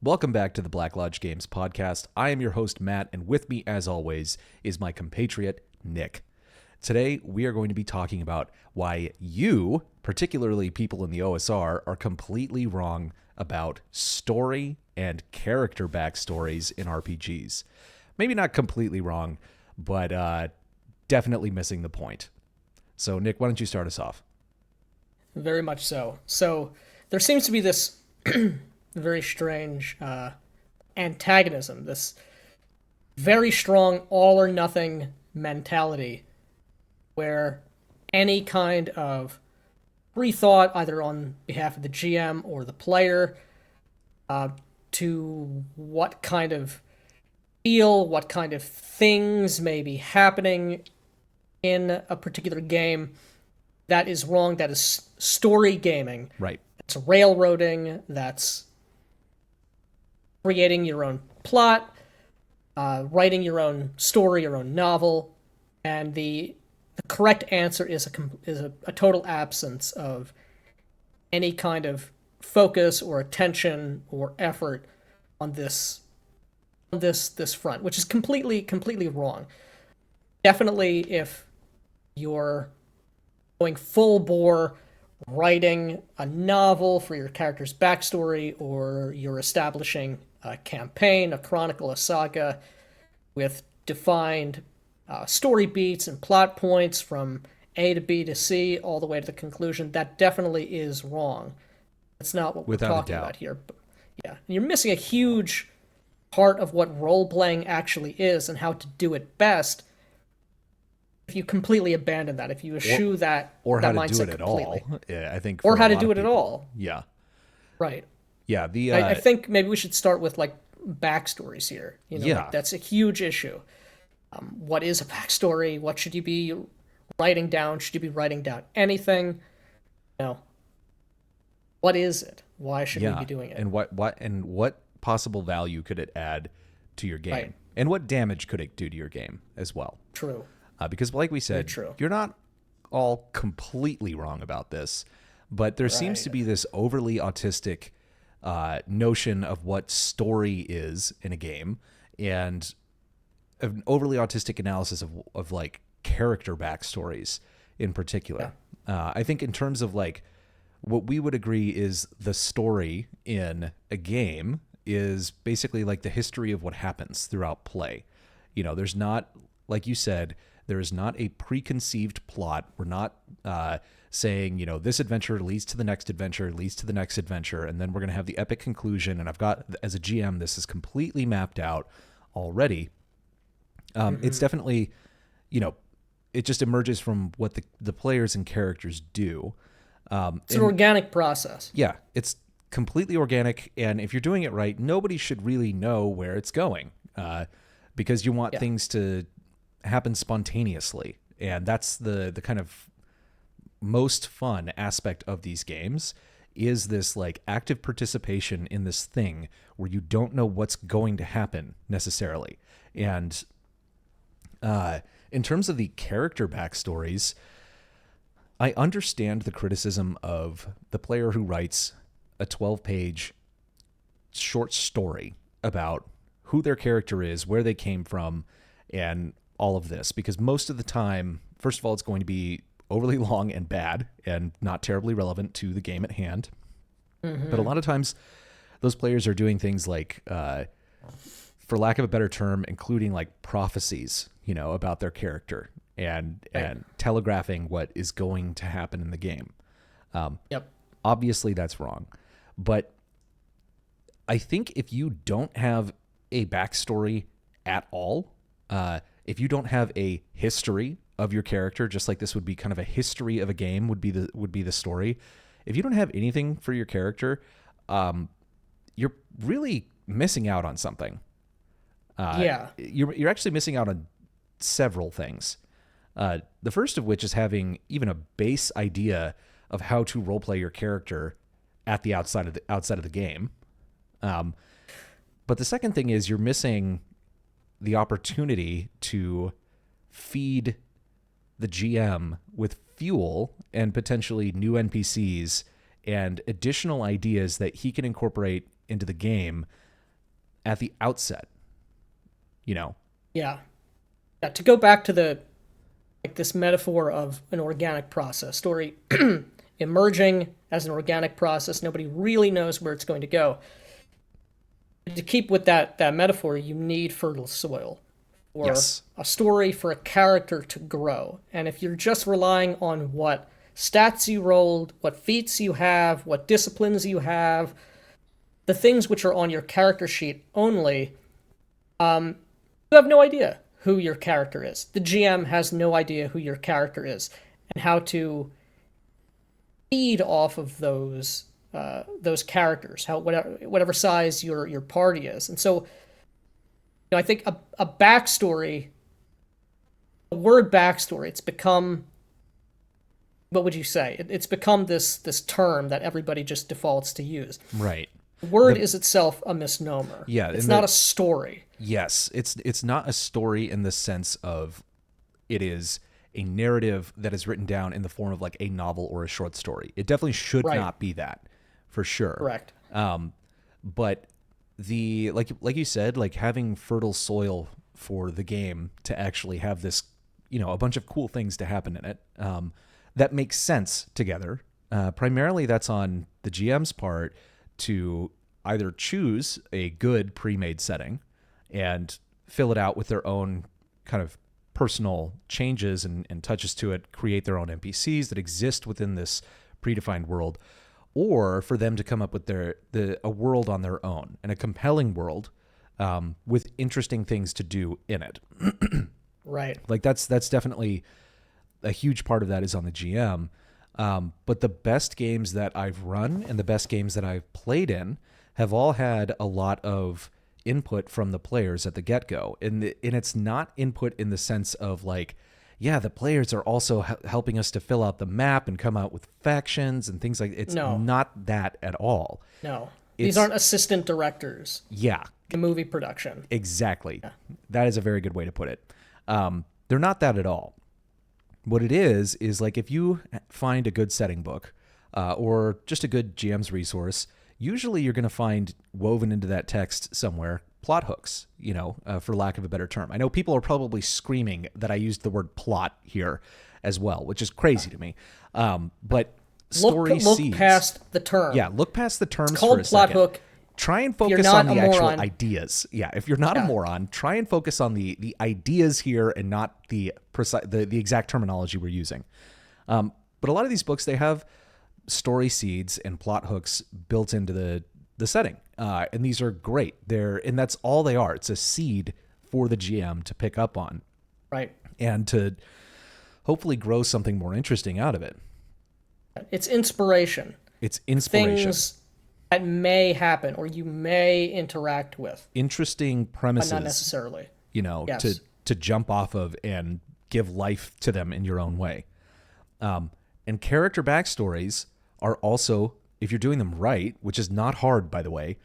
Welcome back to the Black Lodge Games podcast. I am your host, Matt, and with me, as always, is my compatriot, Nick. Today, we are going to be talking about why you, particularly people in the OSR, are completely wrong about story and character backstories in RPGs. Maybe not completely wrong, but definitely missing the point. So, Nick, why don't you start us off? Very much so. So there seems to be this very strange antagonism, this very strong all or nothing mentality where any kind of free thought, either on behalf of the GM or the player, to what kind of what kind of things may be happening in a particular game, that is wrong. That is story gaming. Right. That's railroading. That's creating your own plot, writing your own story, your own novel, and the correct answer is a total absence of any kind of focus or attention or effort on this front, which is completely wrong. Definitely, if you're going full bore writing a novel for your character's backstory, or you're establishing a campaign, a chronicle, a saga with defined story beats and plot points from A to B to C all the way to the conclusion, that definitely is wrong. That's not what we're Without a talking doubt. about here. But, yeah, you're missing a huge part of what role playing actually is and how to do it best if you completely abandon that, if you eschew that Or how that to do mindset it at completely. all. Yeah, I think Or for a how to lot do of it at people. all. Yeah. Right. Yeah. I think maybe we should start with like backstories here. Yeah. Like, that's a huge issue. What is a backstory? What should you be writing down? Should you be writing down anything? No. What is it? Why should we be doing it? And what possible value could it add to your game? Right. And what damage could it do to your game as well? True. Because like we said, true. you're not all completely wrong about this, but there seems to be this overly autistic notion of what story is in a game, and an overly autistic analysis of like character backstories in particular. I think in terms of like what we would agree is the story in a game is basically like the history of what happens throughout play. There's not, like you said, there is not a preconceived plot. We're not saying, this adventure leads to the next adventure, leads to the next adventure, and then we're going to have the epic conclusion. And I've got, as a GM, this is completely mapped out already. It's definitely, it just emerges from what the players and characters do. It's an organic process. Yeah, it's completely organic. And if you're doing it right, nobody should really know where it's going because you want things to happen spontaneously. And that's the kind of most fun aspect of these games, is this like active participation in this thing where you don't know what's going to happen necessarily. And in terms of the character backstories, I understand the criticism of the player who writes a 12-page short story about who their character is, where they came from, and all of this, because most of the time, first of all, it's going to be overly long and bad and not terribly relevant to the game at hand. But a lot of times those players are doing things like, for lack of a better term, including like prophecies, about their character and telegraphing what is going to happen in the game. Obviously that's wrong. But I think if you don't have a backstory at all, if you don't have a history of your character, just like this would be kind of a history of a game would be the story. If you don't have anything for your character, you're really missing out on something. You're actually missing out on several things. The first of which is having even a base idea of how to roleplay your character at the outside of the game. But the second thing is you're missing the opportunity to feed the GM with fuel and potentially new NPCs and additional ideas that he can incorporate into the game at the outset, Yeah. Yeah, to go back to this metaphor of an organic process, story emerging as an organic process, nobody really knows where it's going to go. To keep with that metaphor, you need fertile soil or Yes. a story for a character to grow. And if you're just relying on what stats you rolled, what feats you have, what disciplines you have, the things which are on your character sheet only, you have no idea who your character is. The GM has no idea who your character is and how to feed off of those characters, whatever size your party is. And so, I think a backstory, the word backstory, it's become, what would you say? It's become this term that everybody just defaults to use. Right. The word is itself a misnomer. Yeah, it's not a story. Yes, it's not a story in the sense of it is a narrative that is written down in the form of like a novel or a short story. It definitely should not be that, for sure. Correct. But the like you said, like having fertile soil for the game to actually have this, a bunch of cool things to happen in it, that makes sense together. Primarily, that's on the GM's part to either choose a good pre-made setting and fill it out with their own kind of personal changes and touches to it, create their own NPCs that exist within this predefined world, or for them to come up with a world on their own, and a compelling world with interesting things to do in it. Right. Like that's definitely a huge part of that is on the GM. But the best games that I've run and the best games that I've played in have all had a lot of input from the players at the get-go. And it's not input in the sense of like, yeah, the players are also helping us to fill out the map and come out with factions and things like it's not that at all. No. These aren't assistant directors. Yeah. In movie production. Exactly. Yeah. That is a very good way to put it. They're not that at all. What it is like if you find a good setting book or just a good GM's resource, usually you're going to find woven into that text somewhere plot hooks, for lack of a better term. I know people are probably screaming that I used the word plot here as well, which is crazy to me. But story look seeds. Past the term. Yeah, look past the terms it's called for a plot second. Hook. Try and focus on the actual ideas. Yeah, if you're not a moron, try and focus on the ideas here and not the exact terminology we're using. But a lot of these books, they have story seeds and plot hooks built into the setting. And these are great. And that's all they are. It's a seed for the GM to pick up on. Right. And to hopefully grow something more interesting out of it. It's inspiration. It's inspiration. Things that may happen or you may interact with. Interesting premises. But not necessarily. Yes. to jump off of and give life to them in your own way. And character backstories are also, if you're doing them right, which is not hard, by the way,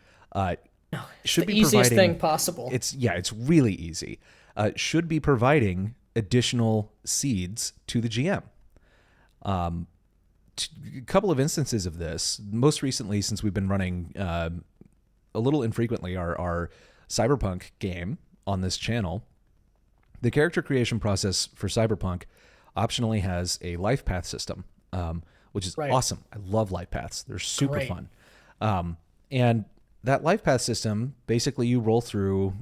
should be the easiest thing possible. It's really easy. Should be providing additional seeds to the GM. A couple of instances of this, most recently since we've been running a little infrequently our Cyberpunk game on this channel. The character creation process for Cyberpunk optionally has a life path system, which is awesome. I love life paths. They're super fun. And that life path system, basically you roll through,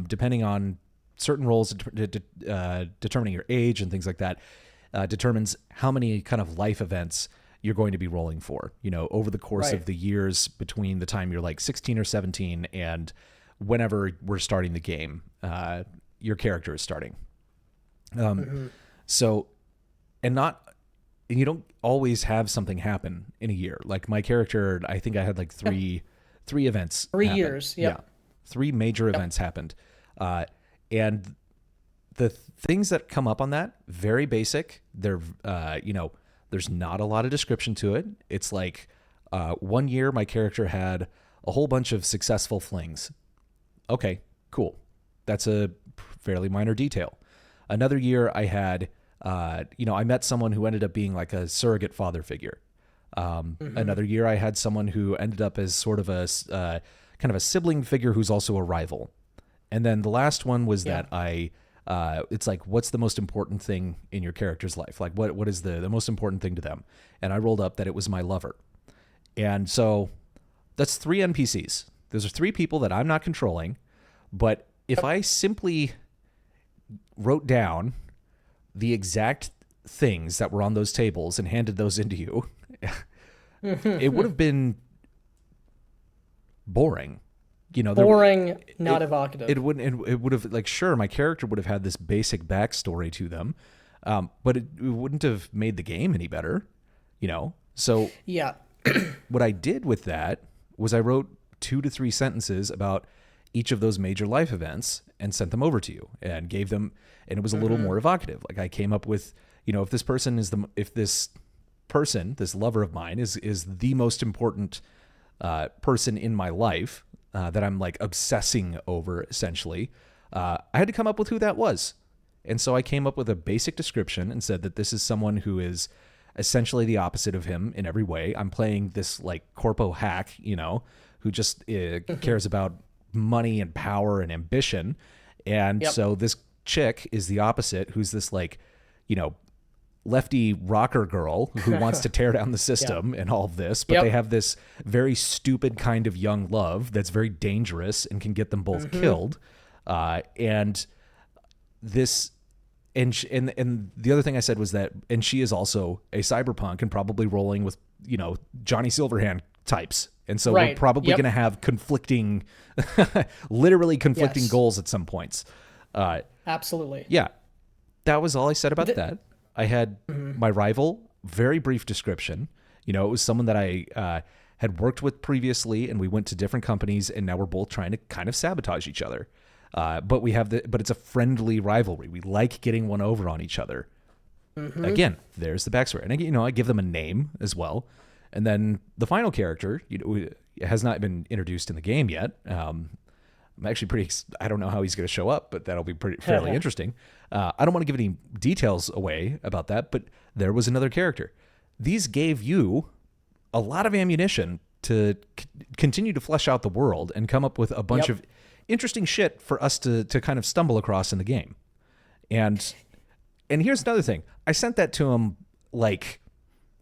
depending on certain roles, determining your age and things like that, determines how many kind of life events you're going to be rolling for, over the course of the years between the time you're like 16 or 17 and whenever we're starting the game, your character is starting. So, and you don't always have something happen in a year. Like my character, I think I had like three events. 3 happen. years. Yep. Yeah. 3 major events happened. And the things that come up on that, very basic. They're, there's not a lot of description to it. It's like 1 year my character had a whole bunch of successful flings. Okay, cool. That's a fairly minor detail. Another year I had, I met someone who ended up being like a surrogate father figure. Another year I had someone who ended up as sort of a kind of a sibling figure who's also a rival. And then the last one was that it's like, what's the most important thing in your character's life? Like, what is the most important thing to them? And I rolled up that it was my lover. And so that's 3 NPCs. Those are 3 people that I'm not controlling. But if I simply wrote down the exact things that were on those tables and handed those into you, it would have been boring. Boring, not evocative. It would have, like, sure, my character would have had this basic backstory to them, but it wouldn't have made the game any better, So yeah, what I did with that was I wrote 2 to 3 sentences about each of those major life events and sent them over to you and gave them, and it was a little more evocative. Like, I came up with, if this person this lover of mine is the most important person in my life, that I'm like obsessing over, essentially, I had to come up with who that was. And so I came up with a basic description and said that this is someone who is essentially the opposite of him in every way. I'm playing this like corpo hack, who just cares about money and power and ambition. And so this chick is the opposite, who's this like, lefty rocker girl who wants to tear down the system and all of this, but they have this very stupid kind of young love that's very dangerous and can get them both killed. And this, and the other thing I said was that, and she is also a cyberpunk and probably rolling with, Johnny Silverhand types. And so we're probably going to have conflicting, literally conflicting goals at some points. Absolutely. Yeah. That was all I said about that. I had my rival, very brief description. It was someone that I had worked with previously, and we went to different companies, and now we're both trying to kind of sabotage each other. But it's a friendly rivalry. We like getting one over on each other. Again, there's the backstory, and I give them a name as well. And then the final character, has not been introduced in the game yet. I'm actually I don't know how he's going to show up, but that'll be fairly interesting. I don't want to give any details away about that, but there was another character. These gave you a lot of ammunition to continue to flesh out the world and come up with a bunch of interesting shit for us to kind of stumble across in the game. And here's another thing. I sent that to him like,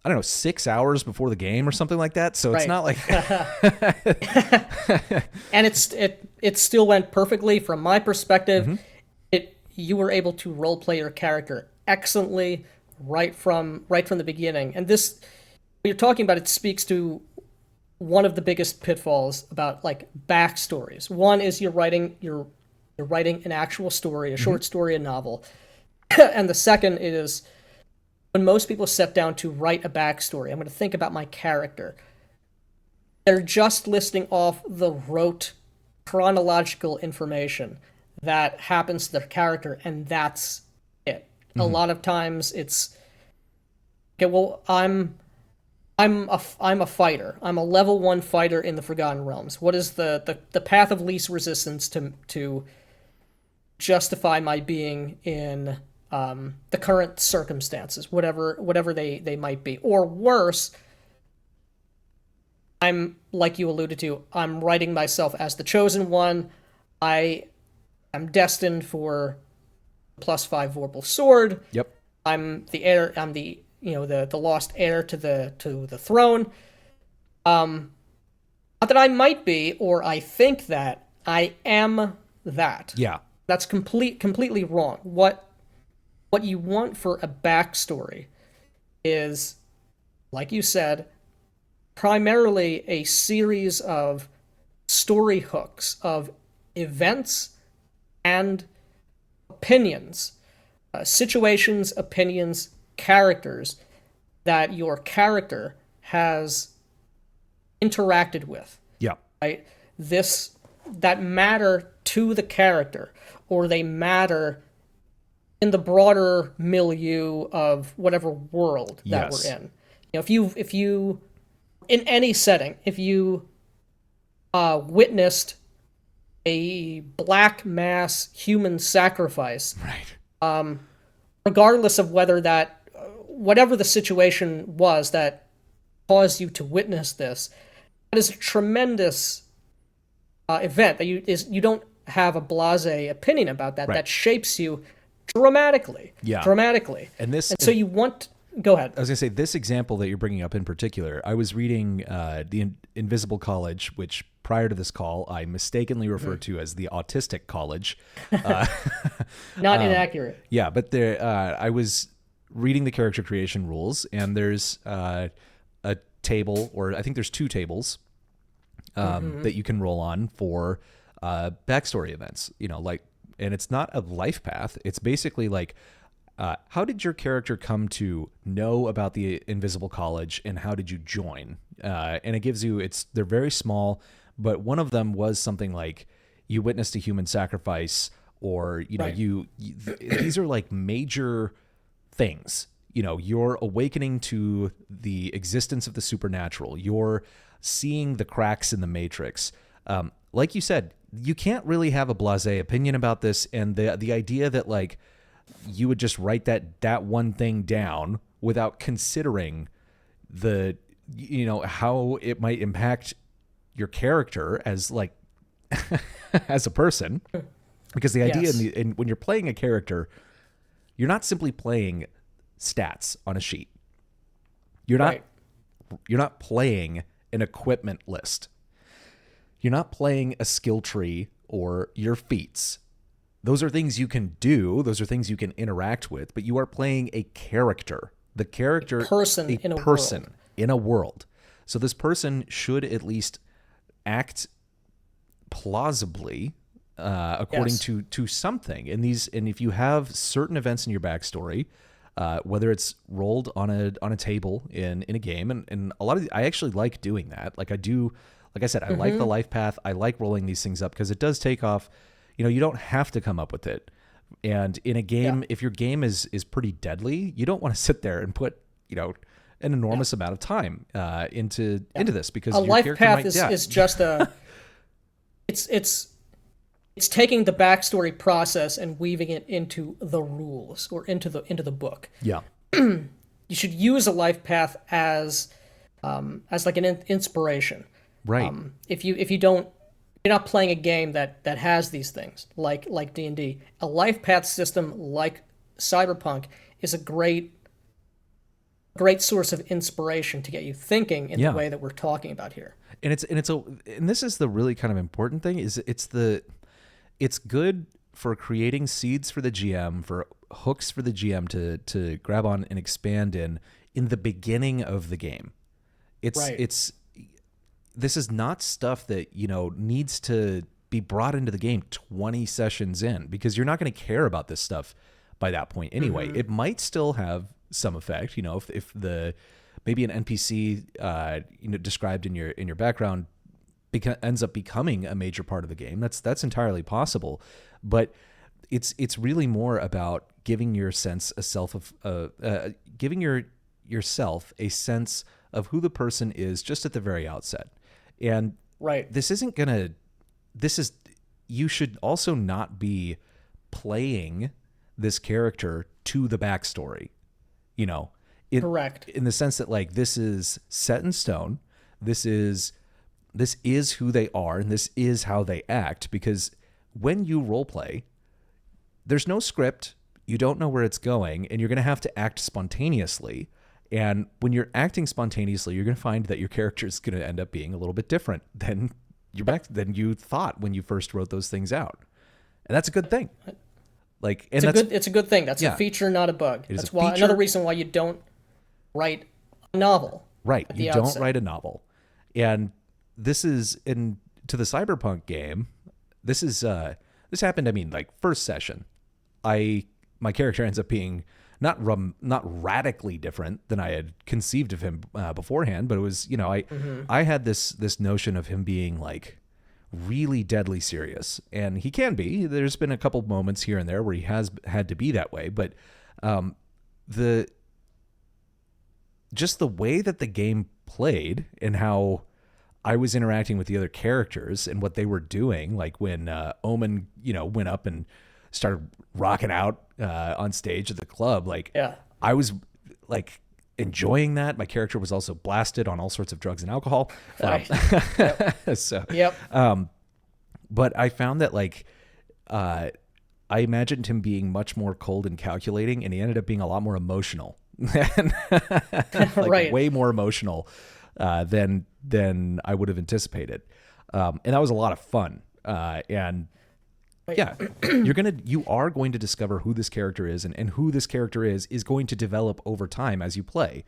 I don't know, 6 hours before the game or something like that. So it's not like, and it still went perfectly from my perspective. You were able to role play your character excellently right from the beginning. And this, what you're talking about, it speaks to one of the biggest pitfalls about like backstories. One is you're writing an actual story, a short story, a novel. And the second is, when most people sit down to write a backstory, I'm going to think about my character. They're just listing off the rote chronological information that happens to their character, and that's it. A lot of times it's, okay, well, I'm a fighter. I'm a level 1 fighter in the Forgotten Realms. What is the path of least resistance to justify my being in the current circumstances, whatever they might be? Or worse, I'm, like you alluded to, I'm writing myself as the chosen one. I'm destined for +5 Vorpal sword. Yep. I'm the heir. I'm the lost heir to the throne. Not that I might be, or I think that I am that. Yeah. That's completely wrong. What you want for a backstory is, like you said, primarily a series of story hooks of events and opinions, situations, opinions, characters that your character has interacted with. Yeah. Right? That matter to the character, or they matter in the broader milieu of whatever world that we're in. If you in any setting, if you witnessed a black mass human sacrifice, right, regardless of whatever the situation was that caused you to witness this, that is a tremendous event that you don't have a blasé opinion about that. Right. That shapes you dramatically. Yeah. Dramatically. And so you want. Go ahead. I was going to say, this example that you're bringing up in particular, I was reading the Invisible College, which prior to this call, I mistakenly referred to as the Autistic College. Not inaccurate. Yeah, but I was reading the character creation rules, and there's a table, or I think there's 2 tables that you can roll on for backstory events. And it's not a life path. It's basically like, how did your character come to know about the Invisible College, and how did you join? And it gives you, they're very small, but one of them was something like you witnessed a human sacrifice, or, Right. these are like major things. You're awakening to the existence of the supernatural. You're seeing the cracks in the matrix. Like you said, you can't really have a blasé opinion about this. And the idea that like, you would just write that one thing down without considering how it might impact your character as like as a person, because the idea Yes. when you're playing a character, you're not simply playing stats on a sheet. You're Right. not playing an equipment list. You're not playing a skill tree or your feats. Those are things you can do. Those are things you can interact with, but you are playing a character. The character, A person in a world. So this person should at least act plausibly according Yes. to something. And if you have certain events in your backstory, whether it's rolled on a table in a game, and a lot of I actually like doing that. Like I said, I like the life path. I like rolling these things up because it does take off. You don't have to come up with it. And in a game, if your game is pretty deadly, you don't want to sit there and put, an enormous amount of time into this, because A your life character path might is, die. is just a. It's taking the backstory process and weaving it into the rules or into the book. Yeah. You should use a life path as like an inspiration. Right. If you don't, you're not playing a game that has these things like D&D. A life path system like Cyberpunk is a great source of inspiration to get you thinking in the way that we're talking about here. And this is the really kind of important thing, is it's good for creating seeds for the GM, for hooks for the GM to grab on and expand in the beginning of the game. This is not stuff that, needs to be brought into the game 20 sessions in, because you're not going to care about this stuff by that point anyway. It might still have some effect, if maybe an NPC, described in your background ends up becoming a major part of the game. That's entirely possible, but it's really more about giving yourself a sense of who the person is just at the very outset. And you should also not be playing this character to the backstory, Correct. in the sense that like, this is set in stone. This is who they are, and this is how they act, because when you role play, there's no script. You don't know where it's going, and you're going to have to act spontaneously. And when you're acting spontaneously, you're going to find that your character is going to end up being a little bit different than you thought when you first wrote those things out. And that's a good thing. It's a good thing. That's a feature, not a bug. That's why another reason why you don't write a novel. Right. You don't write a novel. And this is to the Cyberpunk game. This happened. First session, my character ends up being not radically different than I had conceived of him beforehand, but it was, I had this notion of him being like really deadly serious, and he can be. There's been a couple moments here and there where he has had to be that way, but the way that the game played and how I was interacting with the other characters and what they were doing, like when Omen, went up and started rocking out on stage at the club, I was like enjoying that. My character was also blasted on all sorts of drugs and alcohol. Right. So Yep. But I found that like I imagined him being much more cold and calculating, and he ended up being a lot more emotional. Like Right. way more emotional than I would have anticipated. And that was a lot of fun. And yeah, you are going to discover who this character is, and who this character is going to develop over time as you play.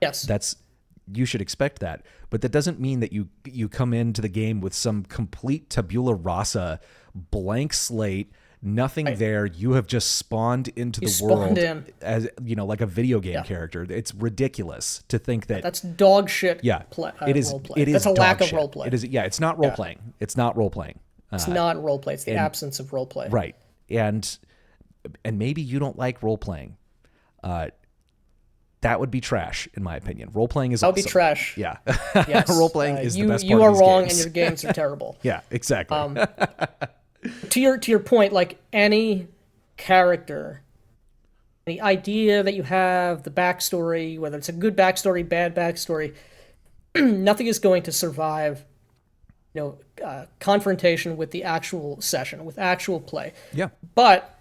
Yes. You should expect that, but that doesn't mean that you come into the game with some complete tabula rasa, blank slate, nothing there. You have just spawned into the world as, you know, like a video game character. It's ridiculous to think that that's dog shit. It is. Role play. It is. That's a lack of shit. role play. It is. Yeah, it's not role playing. It's not role playing. It's not role play. It's the absence of role play. Right. And maybe you don't like role playing. That would be trash, in my opinion. Role playing is awesome. That would be trash. Yeah. Yes. Role playing is the best part You of are these wrong, games. and your games are terrible. Yeah, exactly. To your point, like any character, the idea that you have, the backstory, whether it's a good backstory, bad backstory, nothing is going to survive, confrontation with the actual session, with actual play. Yeah. But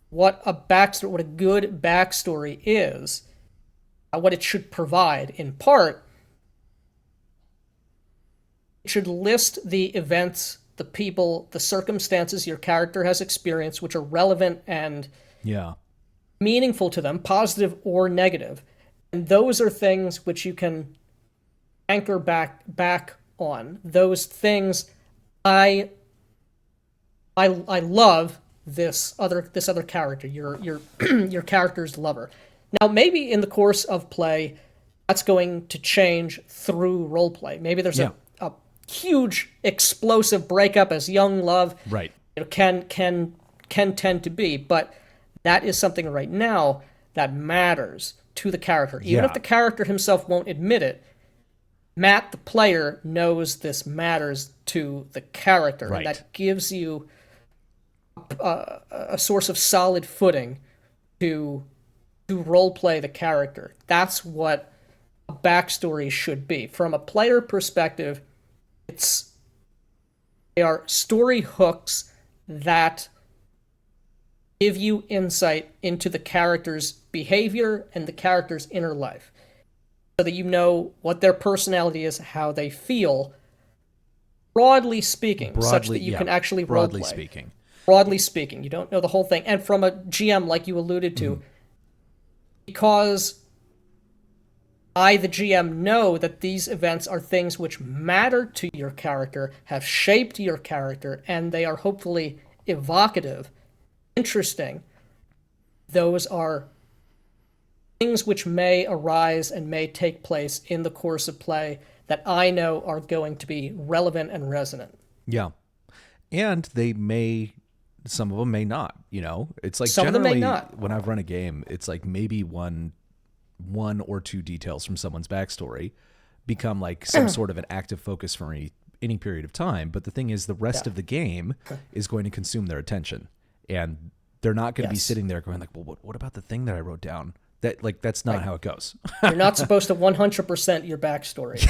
what a good backstory is, what it should provide, in part, it should list the events, the people, the circumstances your character has experienced, which are relevant and meaningful to them, positive or negative. And those are things which you can anchor back on. Those things, I love this other character, your character's lover. Now, maybe in the course of play, that's going to change through roleplay. Maybe there's a huge explosive breakup, as young love can tend to be, but that is something right now that matters to the character. Even if the character himself won't admit it, Matt, the player, knows this matters to the character, and that gives you a source of solid footing to roleplay the character. That's what a backstory should be. From a player perspective, they are story hooks that give you insight into the character's behavior and the character's inner life, so that you know what their personality is, how they feel, broadly speaking, such that you can actually roleplay. Broadly speaking, you don't know the whole thing. And from a GM, like you alluded to, because I, the GM, know that these events are things which matter to your character, have shaped your character, and they are hopefully evocative, interesting. Those are things which may arise and may take place in the course of play that I know are going to be relevant and resonant. Yeah. And some of them may not, it's like some generally of them may not. When I've run a game, it's like maybe one or two details from someone's backstory become like some sort of an active focus for any period of time. But the thing is, the rest of the game is going to consume their attention, and they're not going to be sitting there going like, well, what about the thing that I wrote down? That's not how it goes. You're not supposed to 100% your backstory.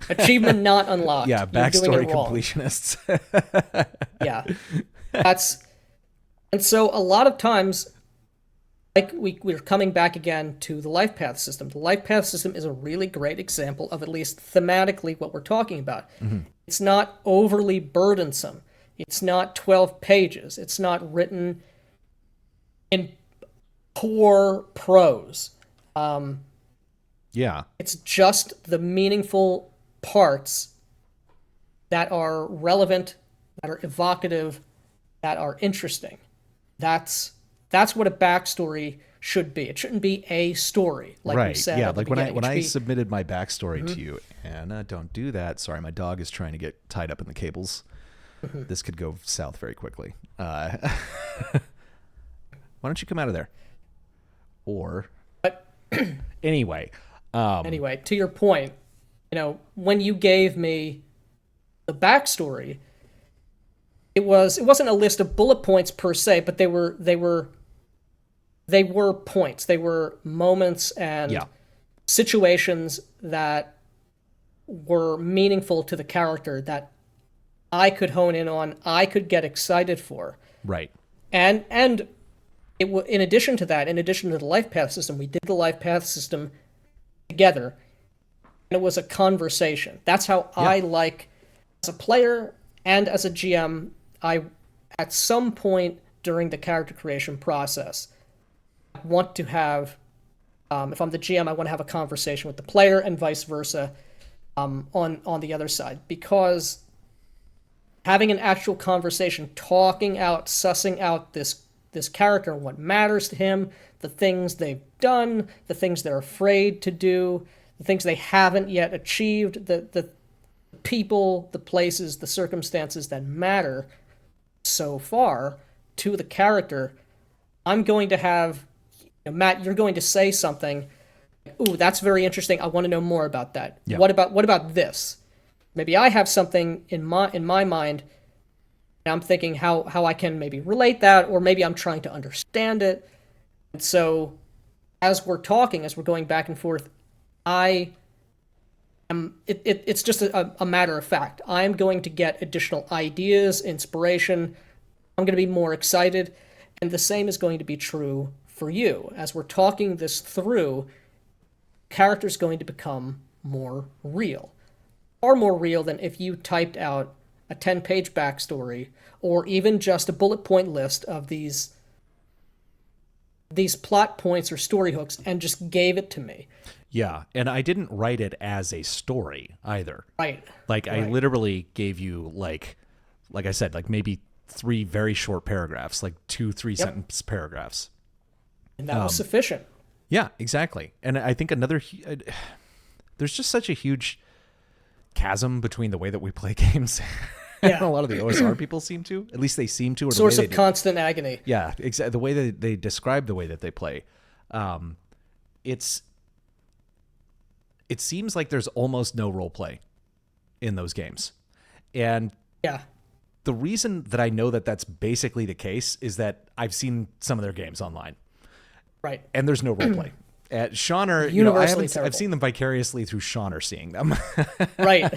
Achievement not unlocked. Yeah, backstory completionists. And so a lot of times, like we're coming back again to the life path system. The life path system is a really great example of at least thematically what we're talking about. Mm-hmm. It's not overly burdensome. It's not 12 pages. It's not written in poor prose. It's just the meaningful parts that are relevant, that are evocative, that are interesting. That's what a backstory should be. It shouldn't be a story, like we said. Yeah, like when I submitted my backstory to you, Anna, don't do that. Sorry, my dog is trying to get tied up in the cables. This could go south very quickly. Why don't you come out of there? Or anyway, to your point, when you gave me the backstory, it wasn't a list of bullet points per se, but they were points. They were moments and situations that were meaningful to the character that I could hone in on, I could get excited for. Right. And in addition to that, in addition to the life path system, we did the life path system together. And it was a conversation. That's how I like, as a player and as a GM, at some point during the character creation process, I want to have, if I'm the GM, I want to have a conversation with the player and vice versa on the other side. Because having an actual conversation, talking out, sussing out this character and what matters to him, the things they've done, the things they're afraid to do, the things they haven't yet achieved, the people, the places, the circumstances that matter so far to the character. I'm going to have, Matt, you're going to say something, ooh, that's very interesting, I want to know more about that. Yeah. What about this? Maybe I have something in my mind, and I'm thinking how I can maybe relate that, or maybe I'm trying to understand it. And so as we're talking, as we're going back and forth, it's just a matter of fact. I'm going to get additional ideas, inspiration. I'm going to be more excited. And the same is going to be true for you. As we're talking this through, character's going to become more real. Far more real than if you typed out a 10-page backstory or even just a bullet point list of these plot points or story hooks and just gave it to me. Yeah, and I didn't write it as a story either. Right. Like, I literally gave you, like I said, like maybe 3 very short paragraphs, like 2-3 sentence paragraphs. And that was sufficient. Yeah, exactly. And I think there's just such a huge chasm between the way that we play games and a lot of the OSR people seem to. At least they seem to. Or Source the way of constant agony. Yeah, exactly. The way that they describe the way that they play. It seems like there's almost no role play in those games. And the reason that I know that that's basically the case is that I've seen some of their games online. Right. And there's no role play. At Shauner, I've seen them vicariously through Shauner seeing them. Right.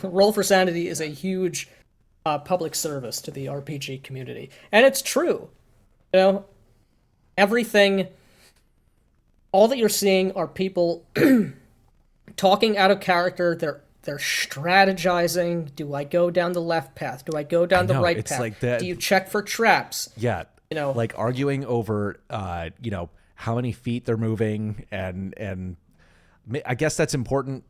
Roll for Sanity is a huge public service to the RPG community. And it's true. Everything, all that you're seeing are people talking out of character. They're strategizing. Do I go down the left path? Do I go down the right path? Like that. Do you check for traps? Yeah. Like arguing over, how many feet they're moving, and I guess that's important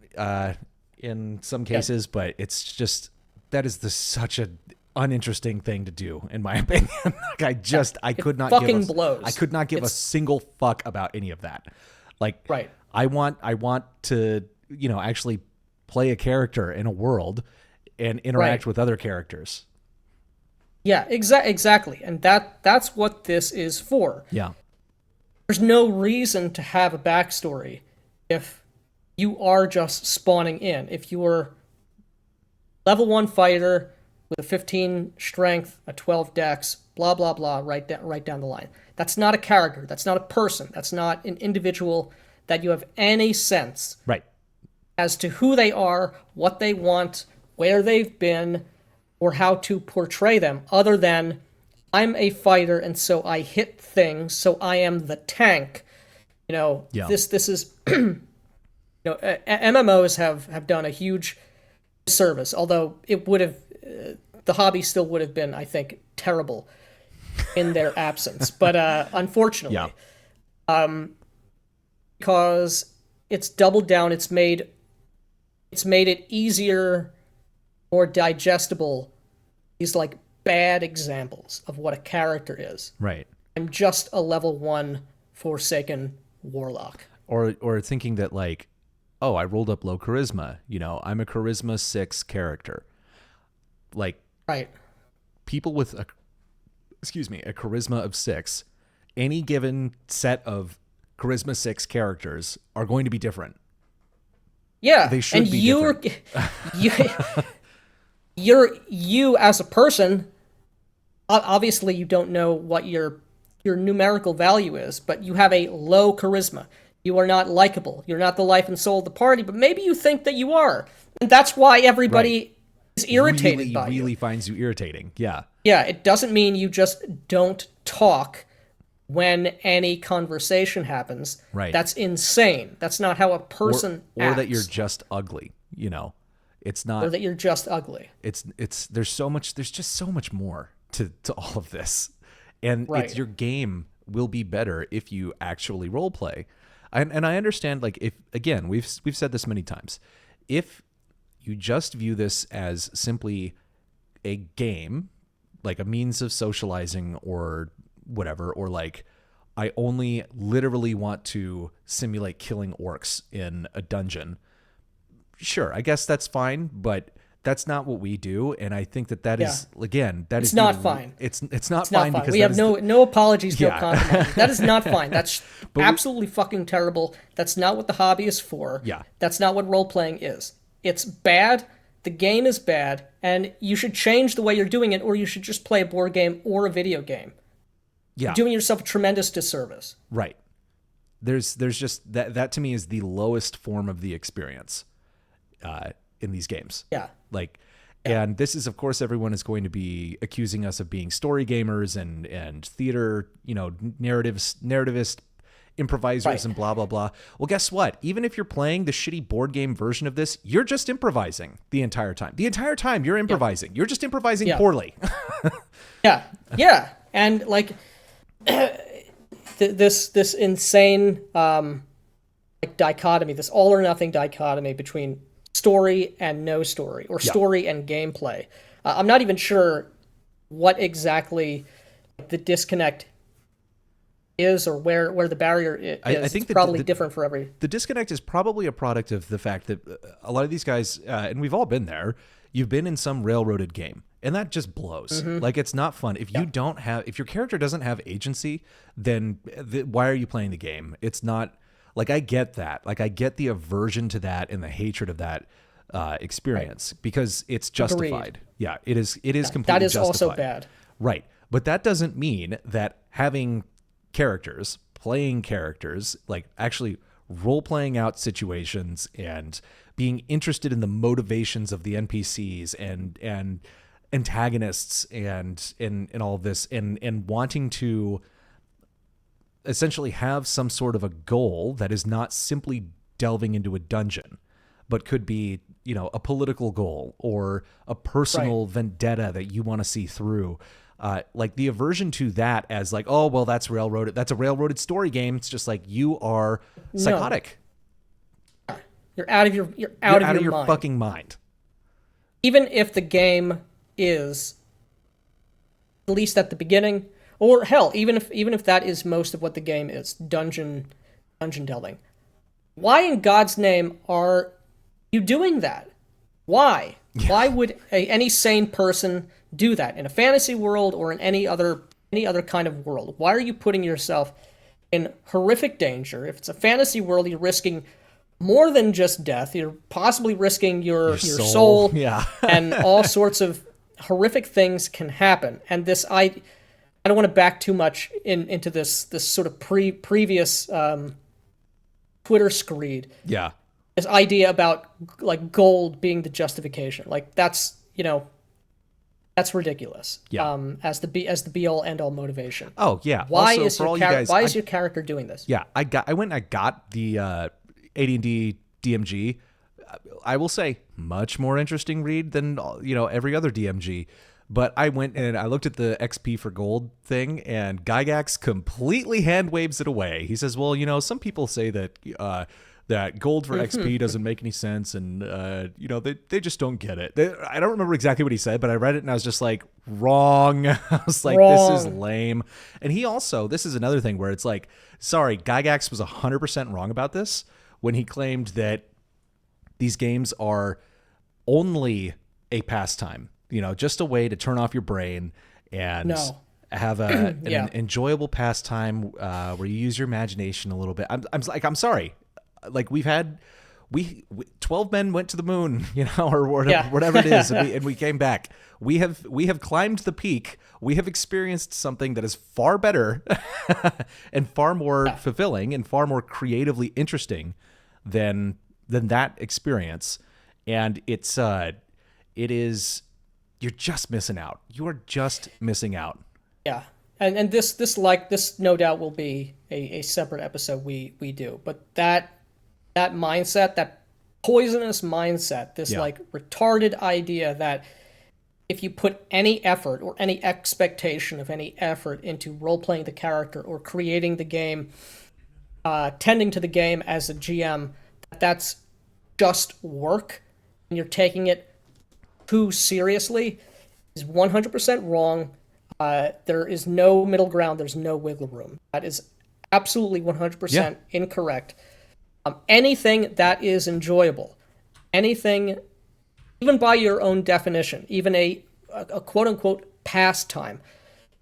in some cases, but it's just such a uninteresting thing to do, in my opinion. Like I could not give a single fuck about any of that. Like, right. I want to actually play a character in a world and interact with other characters. Yeah, exactly, and that's what this is for. Yeah. There's no reason to have a backstory if you are just spawning in. If you're level 1 fighter with a 15 strength, a 12 dex, blah, blah, blah, right down the line. That's not a character. That's not a person. That's not an individual that you have any sense as to who they are, what they want, where they've been, or how to portray them, other than I'm a fighter, and so I hit things, so I am the tank. This is, MMOs have done a huge service, although it would have, the hobby still would have been, I think, terrible in their absence. But unfortunately, because it's doubled down, it's made it easier, more digestible, these like bad examples of what a character is. Right. I'm just a level 1 Forsaken warlock. Or thinking that like, oh, I rolled up low charisma. I'm a charisma 6 character. Like, right. People with a charisma of 6, any given set of charisma 6 characters are going to be different. Yeah. They should be different. You as a person, obviously you don't know what your numerical value is, but you have a low charisma. You are not likable. You're not the life and soul of the party, but maybe you think that you are. And that's why everybody is irritated really, by really you. finds you irritating. Yeah. Yeah, it doesn't mean you just don't talk when any conversation happens. Right. That's insane. That's not how a person or acts. that you're just ugly, you know. It's not, or that you're just ugly. it's there's just so much more to all of this. And it's your game will be better if you actually role play. And I understand, like, if, again, we've said this many times, if you just view this as simply a game, like a means of socializing or whatever, or like, I only literally want to simulate killing orcs in a dungeon, sure, I guess that's fine, but that's not what we do. And I think that is, again, it's not fine. It's not fine because we have no apologies, no compromises. That is not fine. That's absolutely fucking terrible. That's not what the hobby is for. Yeah. That's not what role-playing is. It's bad. The game is bad, and you should change the way you're doing it, or you should just play a board game or a video game. Yeah. You're doing yourself a tremendous disservice. Right. There's just that to me is the lowest form of the experience in these games. Yeah. Like, and this is, of course, everyone is going to be accusing us of being story gamers and theater, narrativist improvisers and blah, blah, blah. Well, guess what? Even if you're playing the shitty board game version of this, you're just improvising the entire time. The entire time you're improvising. You're just improvising poorly. Yeah. Yeah. And like this insane dichotomy, this all or nothing dichotomy between story and no story, or story and gameplay. I'm not even sure what exactly the disconnect is, or where the barrier is. I think it's probably different for every. The disconnect is probably a product of the fact that a lot of these guys, and we've all been there, you've been in some railroaded game, and that just blows. Mm-hmm. Like, it's not fun. If you don't have, if your character doesn't have agency, then why are you playing the game? It's not, like, I get that. Like, I get the aversion to that and the hatred of that experience, because it's justified. Agreed. Yeah, it is completely justified. That is also bad. Right. But that doesn't mean that having characters, playing characters, like actually role-playing out situations and being interested in the motivations of the NPCs and antagonists and all of this, and wanting to essentially have some sort of a goal that is not simply delving into a dungeon, but could be, a political goal or a personal vendetta that you want to see through. Like, the aversion to that as like, oh, well, that's railroaded. That's a railroaded story game. It's just like, you are psychotic. No. You're out of your mind. Fucking mind. Even if the game is, at least at the beginning, or hell, even if that is most of what the game is, dungeon delving. Why in God's name are you doing that? Why? Yeah. Why would any sane person do that in a fantasy world or in any other kind of world? Why are you putting yourself in horrific danger? If it's a fantasy world, you're risking more than just death. You're possibly risking your soul. Yeah. And all sorts of horrific things can happen. And this, I don't want to back too much into this sort of previous Twitter screed. Yeah. This idea about like gold being the justification. Like, that's that's ridiculous. Yeah. As the be all end all motivation. Oh yeah. Why also, is your character doing this? Yeah, I went and I got the AD&D DMG. I will say, much more interesting read than every other DMG. But I went and I looked at the XP for gold thing, and Gygax completely hand waves it away. He says, well, some people say that that gold for XP doesn't make any sense, and they just don't get it. I don't remember exactly what he said, but I read it and I was just like, wrong. I was like, this is lame. And he also, this is another thing where it's like, sorry, Gygax was 100% wrong about this when he claimed that these games are only a pastime, just a way to turn off your brain and have an enjoyable pastime where you use your imagination a little bit. I'm sorry. Like, 12 men went to the moon, or whatever it is, and we came back. We have climbed the peak. We have experienced something that is far better and far more fulfilling and far more creatively interesting than that experience. And it is, you're just missing out. You are just missing out. Yeah. And this no doubt will be a separate episode we do. But that mindset, that poisonous mindset, this like retarded idea that if you put any effort or any expectation of any effort into role-playing the character or creating the game, tending to the game as a GM, that's just work, and you're taking it too seriously, is 100% wrong. There is no middle ground. There's no wiggle room. That is absolutely 100% incorrect. Anything that is enjoyable, anything, even by your own definition, even a quote-unquote pastime,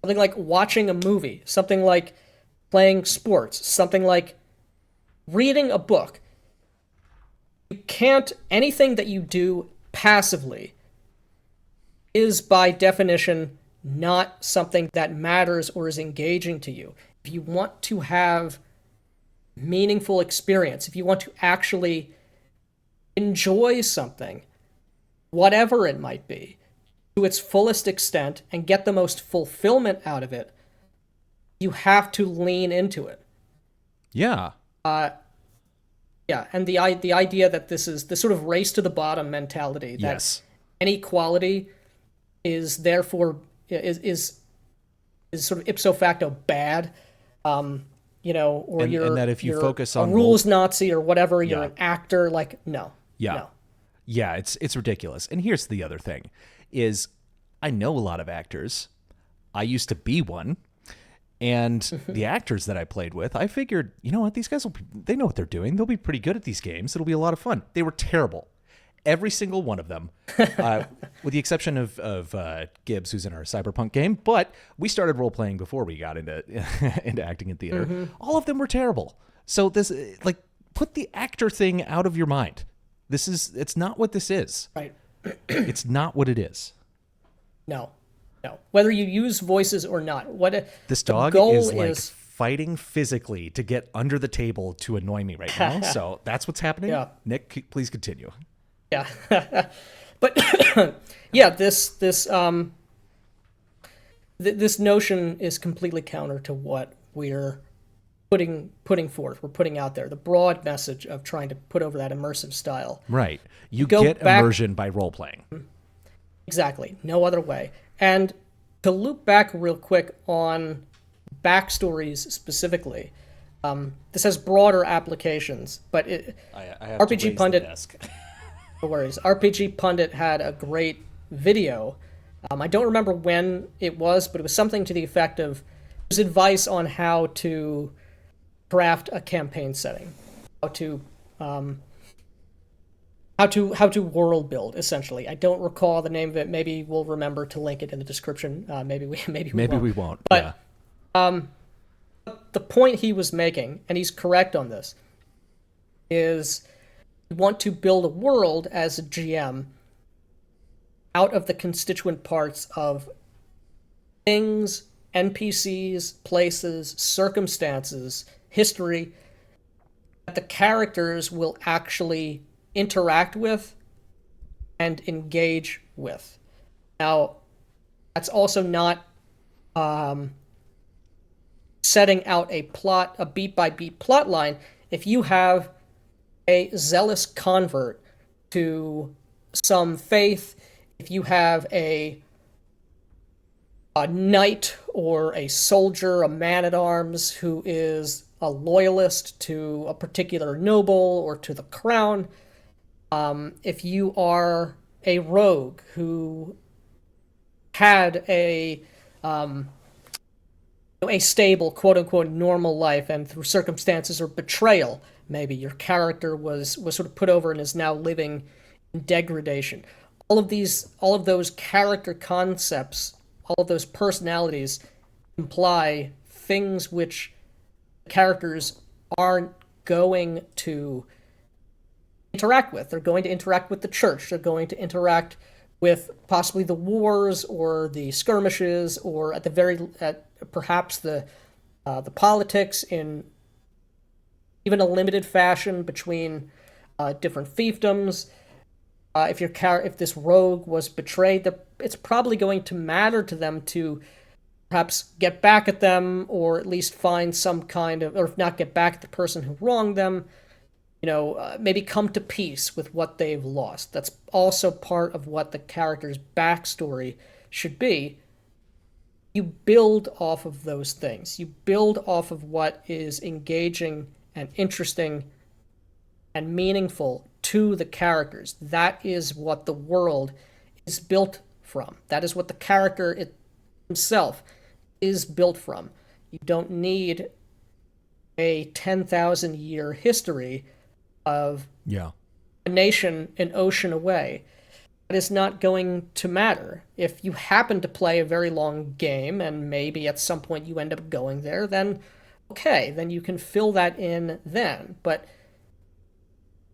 something like watching a movie, something like playing sports, something like reading a book, you can't, anything that you do passively is by definition not something that matters or is engaging to you. If you want to have meaningful experience, if you want to actually enjoy something, whatever it might be, to its fullest extent and get the most fulfillment out of it, you have to lean into it. Yeah. And the idea that this is the sort of race to the bottom mentality, that any quality is therefore is sort of ipso facto bad, or you're, and that if you you're focus a on rules Nazi or whatever, you're an actor, like, no. Yeah, it's ridiculous. And here's the other thing is, I know a lot of actors. I used to be one. And the actors that I played with, I figured, you know what, these guys they know what they're doing. They'll be pretty good at these games. It'll be a lot of fun. They were terrible. Every single one of them, with the exception of Gibbs, who's in our Cyberpunk game. But we started role-playing before we got into acting in theater. All of them were terrible. So this, like, put the actor thing out of your mind. It's not what this is. Right. It's not what it is. No. Whether you use voices or not. This dog is like fighting physically to get under the table to annoy me right now. So that's what's happening. Yeah. Nick, please continue. Yeah. But yeah, this notion is completely counter to what we're putting forth. We're putting out there the broad message of trying to put over that immersive style. Right. You get immersion by role playing. Exactly. No other way. And to loop back real quick on backstories specifically, this has broader applications, but I have RPG to raise Pundit, the desk. No worries. RPG Pundit had a great video. I don't remember when it was, but it was something to the effect of, it was advice on how to craft a campaign setting, how to world build, essentially. I don't recall the name of it. Maybe we'll remember to link it in the description. Maybe we won't. But the point he was making, and he's correct on this, is you want to build a world as a GM out of the constituent parts of things, NPCs, places, circumstances, history, that the characters will actually interact with and engage with. Now, that's also not setting out a beat-by-beat plot line. If you have a zealous convert to some faith, if you have a knight or a soldier, a man-at-arms who is a loyalist to a particular noble or to the crown, if you are a rogue who had a stable, quote-unquote, normal life, and through circumstances or betrayal, maybe your character was sort of put over and is now living in degradation. All of those character concepts, all of those personalities imply things which characters aren't going to interact with. They're going to interact with the church. They're going to interact with possibly the wars or the skirmishes, or at perhaps the politics in even a limited fashion between different fiefdoms. if this rogue was betrayed, it's probably going to matter to them to perhaps get back at them, or at least find some kind of, or if not get back at the person who wronged them, maybe come to peace with what they've lost. That's also part of what the character's backstory should be. You build off of those things. You build off of what is engaging and interesting and meaningful to the characters. That is what the world is built from. That is what the character himself is built from. You don't need a 10,000-year history of a nation an ocean away. That is not going to matter. If you happen to play a very long game, and maybe at some point you end up going there, then okay, then you can fill that in then. But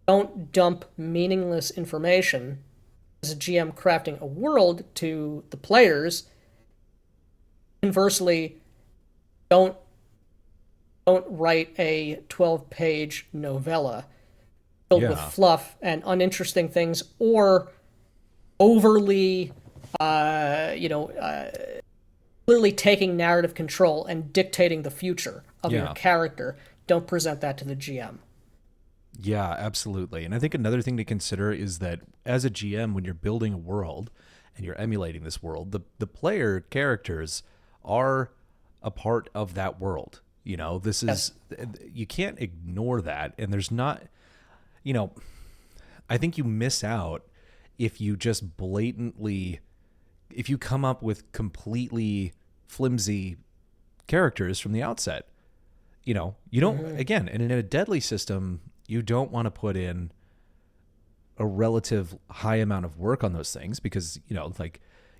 don't dump meaningless information as a GM crafting a world to the players. Conversely, don't write a 12-page novella filled with fluff and uninteresting things, or overly, clearly taking narrative control and dictating the future of your character. Don't present that to the GM. Yeah, absolutely. And I think another thing to consider is that as a GM, when you're building a world and you're emulating this world, the player characters are a part of that world. This is, you can't ignore that. And there's not, I think you miss out if you just blatantly, if you come up with completely flimsy characters from the outset. You don't, again, and in a deadly system, you don't want to put in a relative high amount of work on those things because,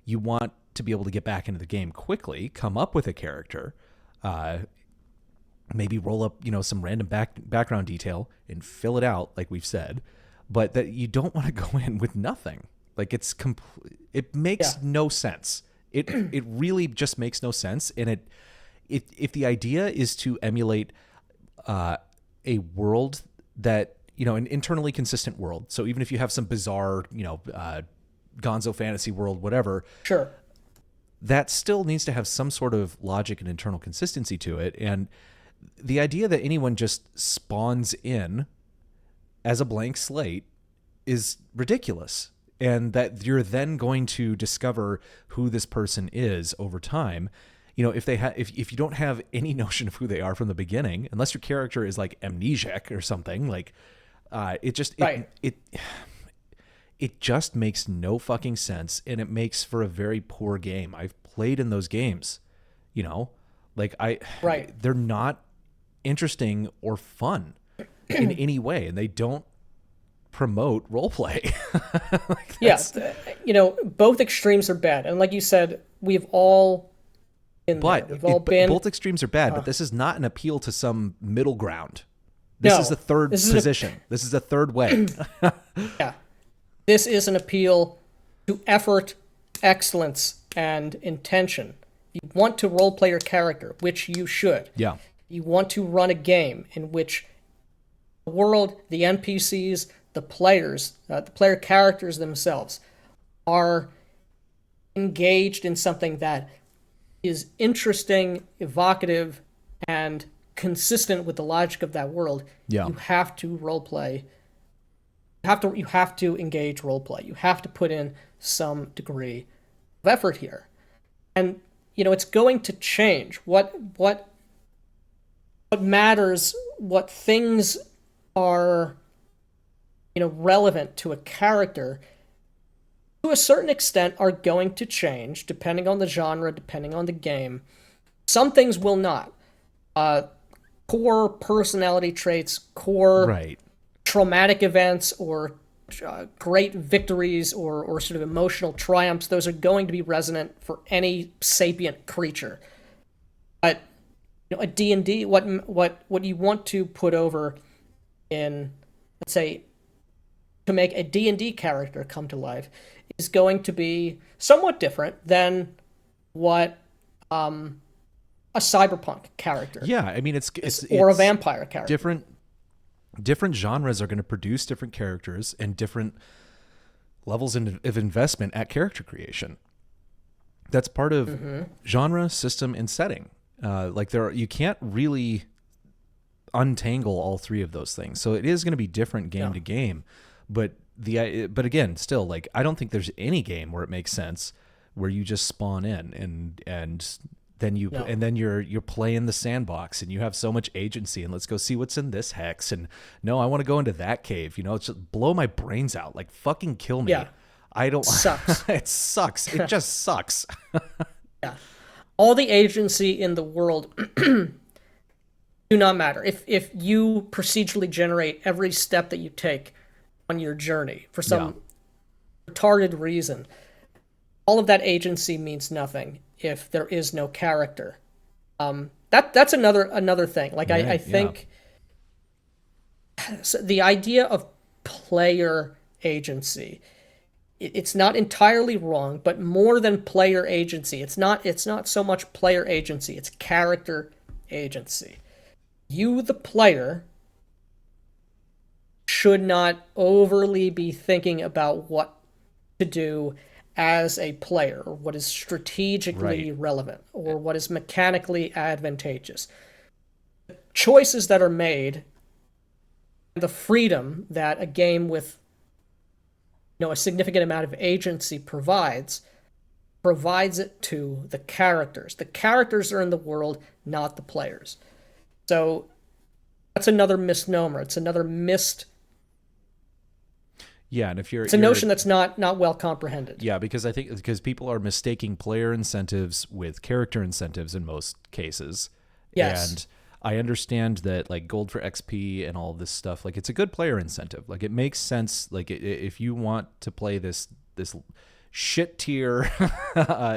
you want to be able to get back into the game quickly, come up with a character, maybe roll up, some random background detail and fill it out, like we've said, but that you don't want to go in with nothing. Like it makes no sense. It really just makes no sense. And if the idea is to emulate a world that, an internally consistent world. So even if you have some bizarre, gonzo fantasy world, whatever. Sure. That still needs to have some sort of logic and internal consistency to it. And the idea that anyone just spawns in as a blank slate is ridiculous. And that you're then going to discover who this person is over time. If you don't have any notion of who they are from the beginning, unless your character is like amnesiac or something, like it just makes no fucking sense, and it makes for a very poor game. I've played in those games, they're not interesting or fun in any way, and they don't promote roleplay. Both extremes are bad, and like you said, we've all been there. We've all been. Both extremes are bad, but this is not an appeal to some middle ground. This is the third position. This is the third way. Yeah. This is an appeal to effort, excellence, and intention. You want to roleplay your character, which you should. Yeah. You want to run a game in which the world, the NPCs, the players, the player characters themselves are engaged in something that is interesting, evocative, and consistent with the logic of that world. Yeah. You have to roleplay. You have to engage roleplay. You have to put in some degree of effort here. And it's going to change. What matters, what things are relevant to a character, to a certain extent are going to change depending on the genre, depending on the game. Some things will not. Core personality traits, core traumatic events, or great victories, or sort of emotional triumphs, those are going to be resonant for any sapient creature. But a D&D, what you want to put over in, let's say, to make a D&D character come to life is going to be somewhat different than what a cyberpunk character. Yeah, I mean, it's or a vampire character. Different genres are going to produce different characters and different levels of investment at character creation. That's part of genre, system, and setting. You can't really untangle all three of those things. So it is going to be different game to game, but again, still, like, I don't think there's any game where it makes sense where you just spawn in and then you're playing the sandbox and you have so much agency and let's go see what's in this hex, and no, I want to go into that cave. It's just blow my brains out, like fucking kill me. Yeah. I don't. Sucks. It sucks. It just sucks. Yeah. All the agency in the world do not matter. If you procedurally generate every step that you take on your journey for some retarded reason, all of that agency means nothing if there is no character. That's another thing. Like, right, I think so the idea of player agency, it's not entirely wrong, but more than player agency. It's not so much player agency, it's character agency. You, the player, should not overly be thinking about what to do as a player, or what is strategically relevant, or what is mechanically advantageous. The choices that are made, the freedom that a game with a significant amount of agency provides it to the characters. The characters are in the world, not the players. So that's another misnomer. It's another missed. Yeah, and it's a notion that's not well comprehended. Yeah, because people are mistaking player incentives with character incentives in most cases. Yes. And I understand that, like, gold for XP and all of this stuff, like, it's a good player incentive. Like, it makes sense. Like, if you want to play this shit tier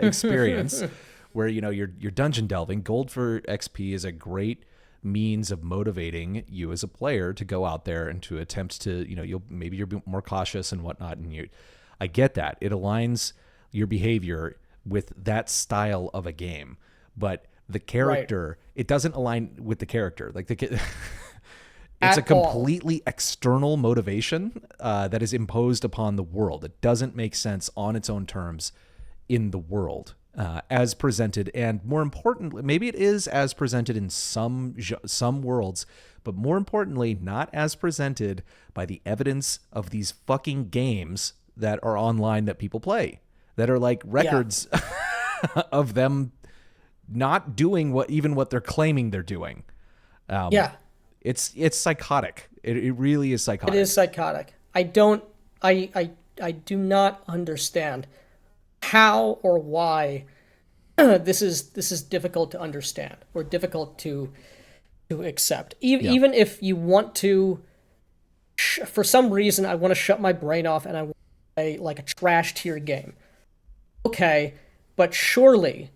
experience where you're dungeon delving, gold for XP is a great means of motivating you as a player to go out there and to attempt to you're more cautious and whatnot, and I get that it aligns your behavior with that style of a game, but the character, it doesn't align with the character. Like, it's a completely external motivation that is imposed upon the world. It doesn't make sense on its own terms in the world as presented, and more importantly, maybe it is as presented in some worlds, but more importantly, not as presented by the evidence of these fucking games that are online that people play, that are like records of them not doing what they're claiming they're doing. It's psychotic. It really is psychotic. It is psychotic. I do not understand how or why this is difficult to understand or difficult to accept. Even if you want to, for some reason, I want to shut my brain off and I want to play like a trash tier game. Okay, but surely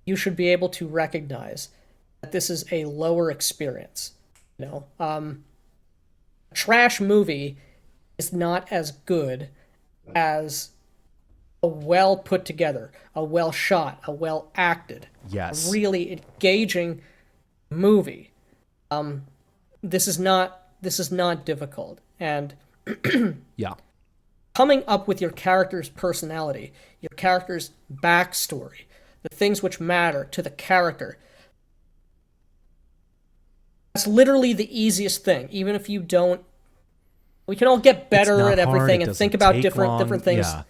you should be able to recognize that this is a lower experience. A trash movie is not as good as a well put together, a well shot, a well acted, a really engaging movie. This is not difficult, and coming up with your character's personality, your character's backstory, the things which matter to the character. That's literally the easiest thing. Even if you don't, we can all get better at everything and think about different things. Yeah.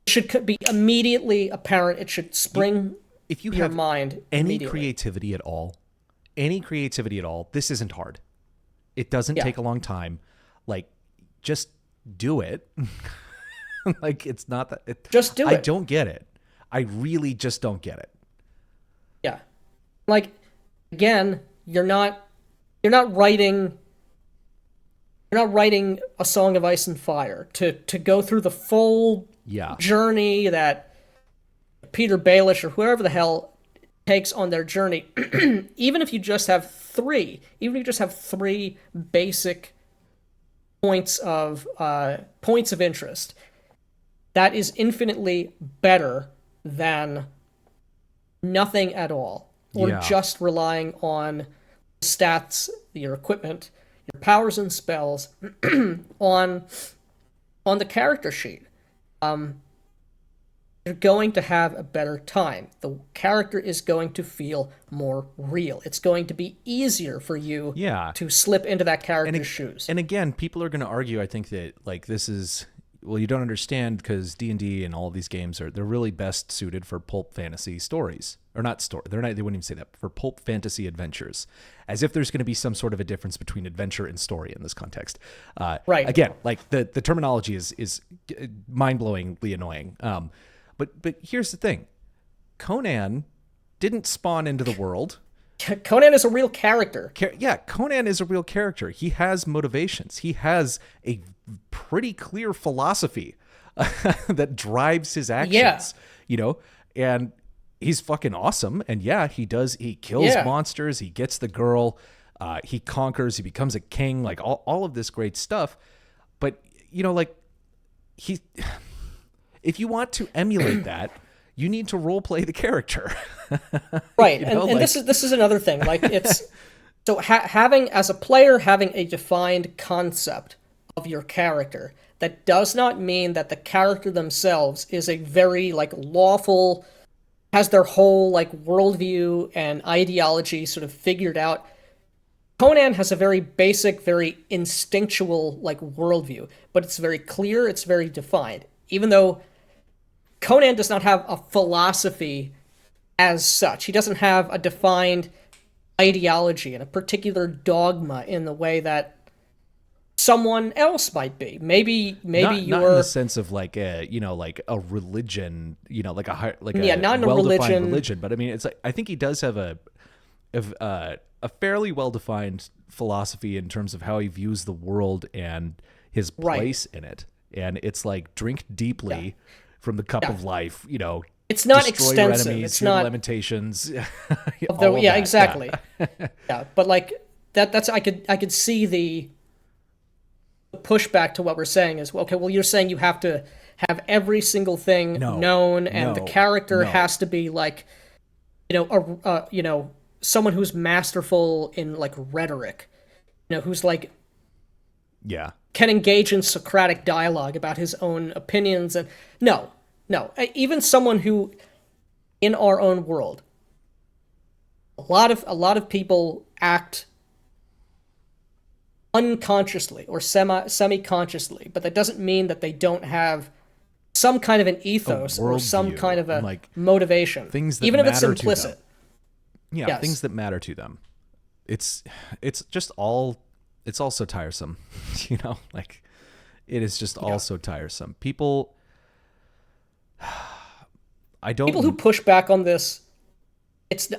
It should be immediately apparent. It should spring if you your have mind any creativity at all, this isn't hard. It doesn't take a long time. Like, just do it. Like, it's not that. Just do it. I don't get it. I really just don't get it. Yeah. Like, again, you're not writing A Song of Ice and Fire to go through the full journey that Peter Baelish or whoever the hell takes on their journey. Even if you just have three basic points of interest, that is infinitely better than nothing at all, or just relying on stats, your equipment, your powers and spells on on the character sheet, you're going to have a better time. The character is going to feel more real. It's going to be easier for you to slip into that character's shoes. And again, people are going to argue, I think, that like this is, well, you don't understand because D&D and all of these games they're really best suited for pulp fantasy stories. Or not story. They wouldn't even say that, for pulp fantasy adventures. As if there's going to be some sort of a difference between adventure and story in this context. Right. Again, like the terminology is mind-blowingly annoying. But here's the thing. Conan didn't spawn into the world. Conan is a real character. Conan is a real character. He has motivations. He has a pretty clear philosophy that drives his actions, and he's fucking awesome. And he kills monsters. He gets the girl. He conquers. He becomes a king, like all of this great stuff. But, if you want to emulate that, you need to role play the character. Right. And this is another thing. Like it's so having as a player, having a defined concept of your character, that does not mean that the character themselves is a very like lawful, has their whole like worldview and ideology sort of figured out. Conan has a very basic, very instinctual like worldview, but it's very clear, it's very defined. Even though Conan does not have a philosophy as such. He doesn't have a defined ideology and a particular dogma in the way that someone else might be. Maybe not you're not in the sense of like a religion, not in a religion. But I mean, it's like I think he does have a fairly well-defined philosophy in terms of how he views the world and his place in it. And it's like drink deeply from the cup of life, it's not destroy extensive. Your enemies, it's your not lamentations. Exactly. But like that's I could see the pushback to what we're saying is, okay, well, you're saying you have to have every single thing known, and the character has to be like, someone who's masterful in like rhetoric, who's like, can engage in Socratic dialogue about his own opinions. And no, even someone who, in our own world, a lot of people act unconsciously or semi-consciously, but that doesn't mean that they don't have some kind of an ethos or some kind of a motivation, things that even if matter it's implicit. Things that matter to them. It's just all. It's all so tiresome, like it is just all so tiresome. People who push back on this,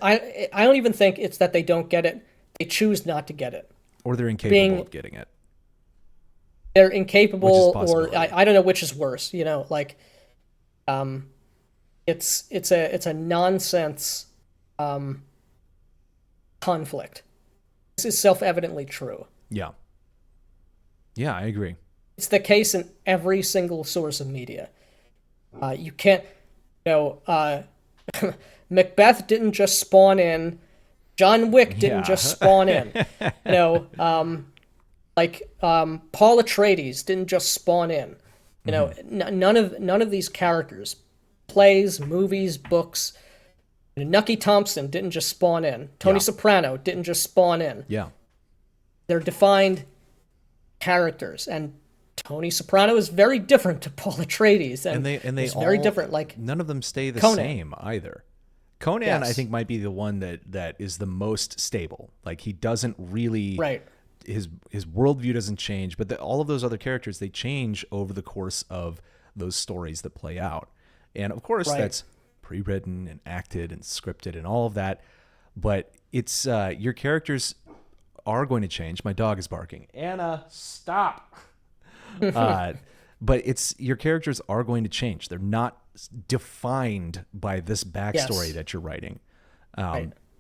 I don't even think it's that they don't get it. They choose not to get it. Or they're incapable of getting it. They're incapable, or I don't know which is worse, it's a nonsense conflict. This is self-evidently true. Yeah, I agree. It's the case in every single source of media. You can't, Macbeth didn't just spawn in. John Wick didn't just spawn in. Paul Atreides didn't just spawn in. None of these characters, plays, movies, books. Nucky Thompson didn't just spawn in. Tony Soprano didn't just spawn in. They're defined characters, and Tony Soprano is very different to Paul Atreides, and they very different. Like none of them stay the Conan. same either. Conan, I think, might be the one that is the most stable. Like he doesn't really his worldview doesn't change, but all of those other characters, they change over the course of those stories that play out, and of course that's pre-written and acted and scripted and all of that. But it's your characters are going to change. My dog is barking. Anna, stop. But it's your characters are going to change. They're not defined by this backstory that you're writing.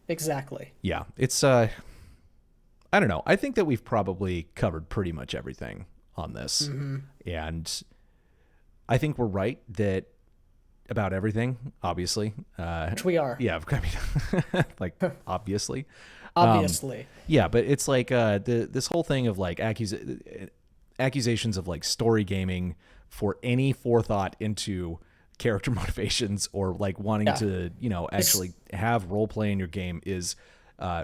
Exactly. Yeah, it's I don't know. I think that we've probably covered pretty much everything on this, and I think we're right that about everything. Obviously, which we are. Yeah, I mean, like obviously. Obviously. Yeah, but it's like this whole thing of like accusations of like story gaming for any forethought into character motivations or like wanting to, actually have role play in your game is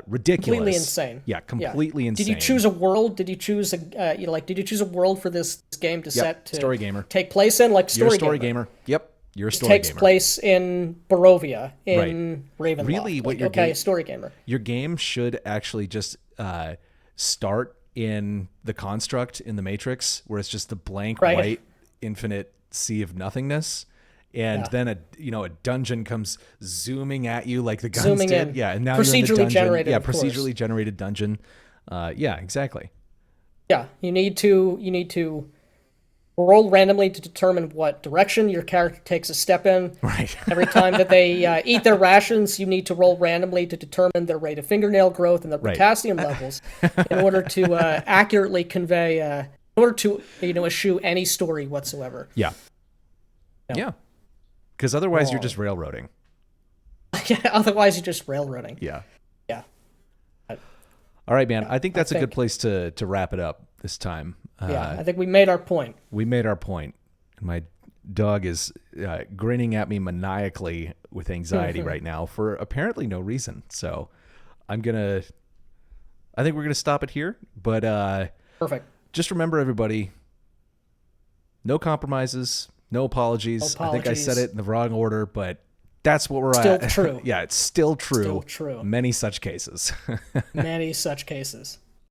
ridiculous. Completely insane. Yeah, completely insane. Did you choose a world? Did you choose did you choose a world for this game to set to story gamer take place in? Like You're a story gamer. Yep. You're a story takes gamer. place in Barovia in Ravenloft. Really, what your game? Story gamer. Your game should actually just start in the construct in the Matrix, where it's just the blank white infinite sea of nothingness, and then a dungeon comes zooming at you like the guns zooming did. In. Yeah, and now procedurally you're in the dungeon. Generated. Yeah, procedurally generated dungeon. Yeah, exactly. Yeah, you need to roll randomly to determine what direction your character takes a step in. Right. Every time that they eat their rations, you need to roll randomly to determine their rate of fingernail growth and their potassium levels in order to accurately convey, in order to eschew any story whatsoever. Yeah. Yeah. Because otherwise you're just railroading. Yeah, otherwise you're just railroading. Yeah. Yeah. All right, man. I think that's a good place to wrap it up this time. I think we made our point. We made our point. My dog is grinning at me maniacally with anxiety right now for apparently no reason. So I think we're going to stop it here. But perfect. Just remember, everybody, no compromises, no apologies. I think I said it in the wrong order, but that's what we're still at. True. Yeah, it's still true. Still true. Many such cases. Many such cases.